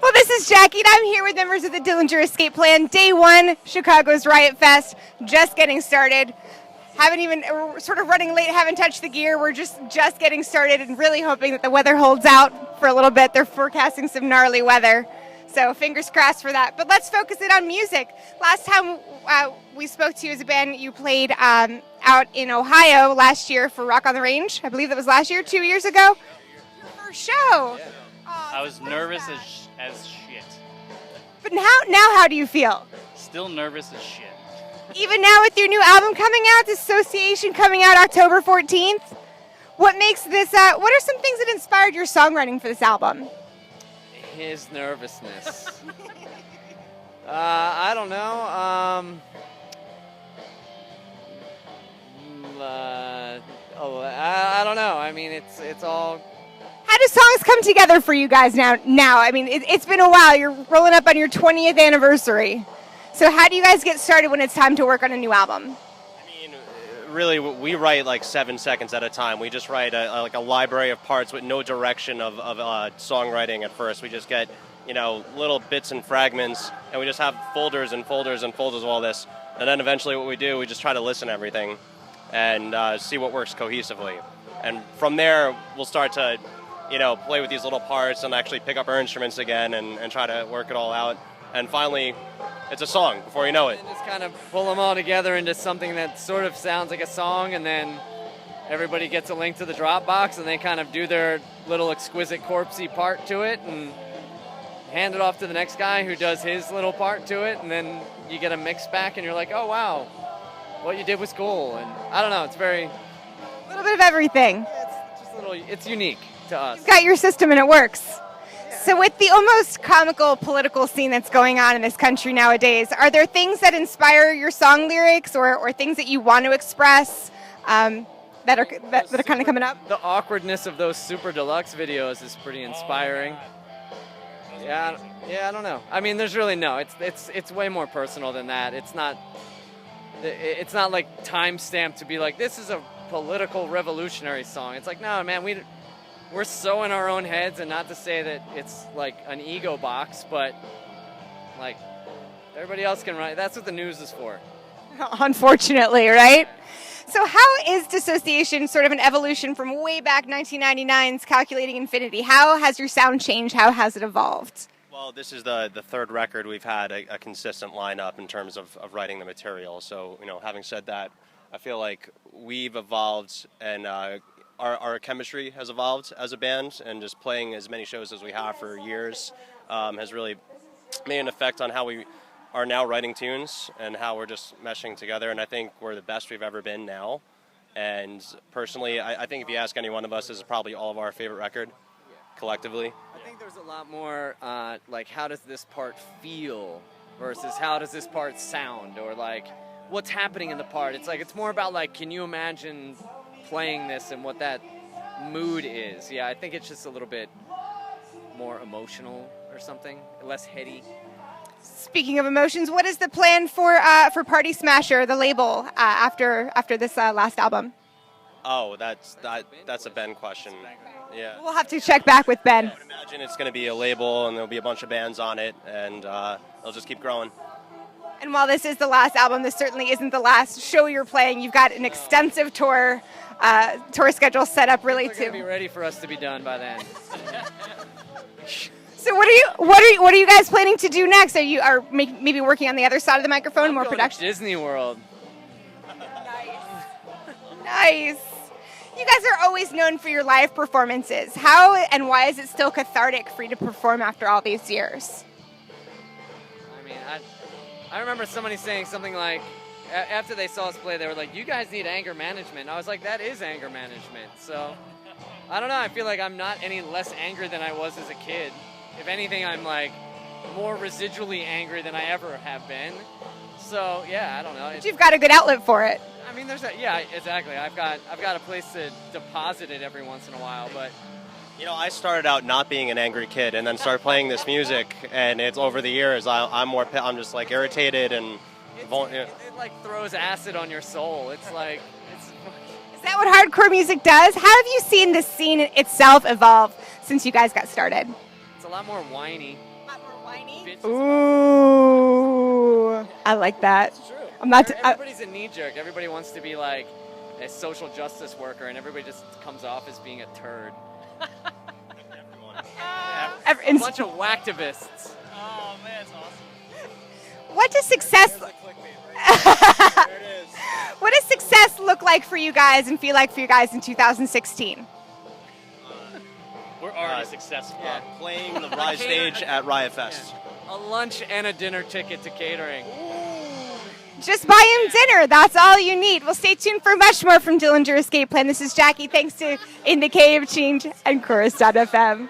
Well, this is Jackie, and I'm here with members of the Dillinger Escape Plan. Day one, Chicago's Riot Fest, just getting started. We're sort of running late, haven't touched the gear. We're just getting started and really hoping that the weather holds out for a little bit. They're forecasting some gnarly weather, so fingers crossed for that. But let's focus it on music. Last time we spoke to you as a band, you played out in Ohio last year for Rock on the Range. I believe that was last year, 2 years ago. Your first show. Yeah. Oh, I was nervous as shit. But now how do you feel? Still nervous as shit. Even now with your new album coming out, Dissociation coming out October 14th, what makes this, what are some things that inspired your songwriting for this album? His nervousness. I don't know. I don't know. I mean, it's all. How do songs come together for you guys now? I mean, it's been a while. You're rolling up on your 20th anniversary. So how do you guys get started when it's time to work on a new album? I mean, really, we write like 7 seconds at a time. We just write like a library of parts with no direction of songwriting at first. We just get, little bits and fragments, and we just have folders and folders and folders of all this. And then eventually what we do, we just try to listen to everything and see what works cohesively. And from there, we'll start to, play with these little parts and actually pick up our instruments again and try to work it all out. And finally, it's a song before you know it. And just kind of pull them all together into something that sort of sounds like a song, and then everybody gets a link to the Dropbox, and they kind of do their little exquisite corpsey part to it, and hand it off to the next guy who does his little part to it, and then you get a mix back, and you're like, oh, wow, what you did was cool. And I don't know, it's very... A little bit of everything. It's just a little, it's unique to us. You've got your system and it works. So with the almost comical political scene that's going on in this country nowadays, are there things that inspire your song lyrics or things that you want to express that are kind of coming up? The awkwardness of those super deluxe videos is pretty inspiring. Yeah, I don't know. I mean, there's really no. It's way more personal than that. It's not like time stamped to be like, this is a political revolutionary song. It's like, no, man, we're so in our own heads, and not to say that it's like an ego box, but like everybody else can write. That's what the news is for. Unfortunately, right? So how is Dissociation sort of an evolution from way back 1999's Calculating Infinity? How has your sound changed? How has it evolved? Well, this is the third record we've had a consistent lineup in terms of writing the material. So, having said that, I feel like we've evolved, and our chemistry has evolved as a band, and just playing as many shows as we have for years has really made an effect on how we are now writing tunes and how we're just meshing together. And I think we're the best we've ever been now. And personally, I think if you ask any one of us, this is probably all of our favorite record collectively. I think there's a lot more like, how does this part feel versus how does this part sound, or like what's happening in the part. It's like, it's more about like, can you imagine playing this and what that mood is. Yeah, I think it's just a little bit more emotional or something, less heady. Speaking of emotions, what is the plan for Party Smasher, the label, after this last album? Oh, that's a Ben question. Yeah. We'll have to check back with Ben. I would imagine it's going to be a label, and there'll be a bunch of bands on it, and it'll just keep growing. And while this is the last album, this certainly isn't the last show you're playing. You've got an extensive tour schedule set up, really, They're going to be ready for us to be done by then. So what are you guys planning to do next? Are maybe working on the other side of the microphone, more production? Disney World. Nice. You guys are always known for your live performances. How and why is it still cathartic for you to perform after all these years? I mean, I remember somebody saying something like, after they saw us play, they were like, you guys need anger management. And I was like, that is anger management. So, I don't know, I feel like I'm not any less angry than I was as a kid. If anything, I'm like more residually angry than I ever have been. So, yeah, I don't know. But you've got a good outlet for it. I mean, yeah, exactly. I've got a place to deposit it every once in a while, but... You know, I started out not being an angry kid and then started playing this music, and it's over the years, I'm just like irritated and... It like throws acid on your soul. It's like... Is Is that what hardcore music does? How have you seen the scene itself evolve since you guys got started? It's a lot more whiny. A lot more whiny. Bitches. Ooh, I like that. It's true. I'm not. Everybody's a knee jerk. Everybody wants to be like a social justice worker, and everybody just comes off as being a turd. A bunch of whacktivists. Oh man, it's awesome. What does success? What does success look like for you guys and feel like for you guys in 2016? We're already successful. Playing the Rise stage at Riot Fest. A lunch and a dinner ticket to catering. Just buy him dinner. That's all you need. Well, stay tuned for much more from Dillinger Escape Plan. This is Jackie. Thanks to Inthekeyofchange and Chorus.fm.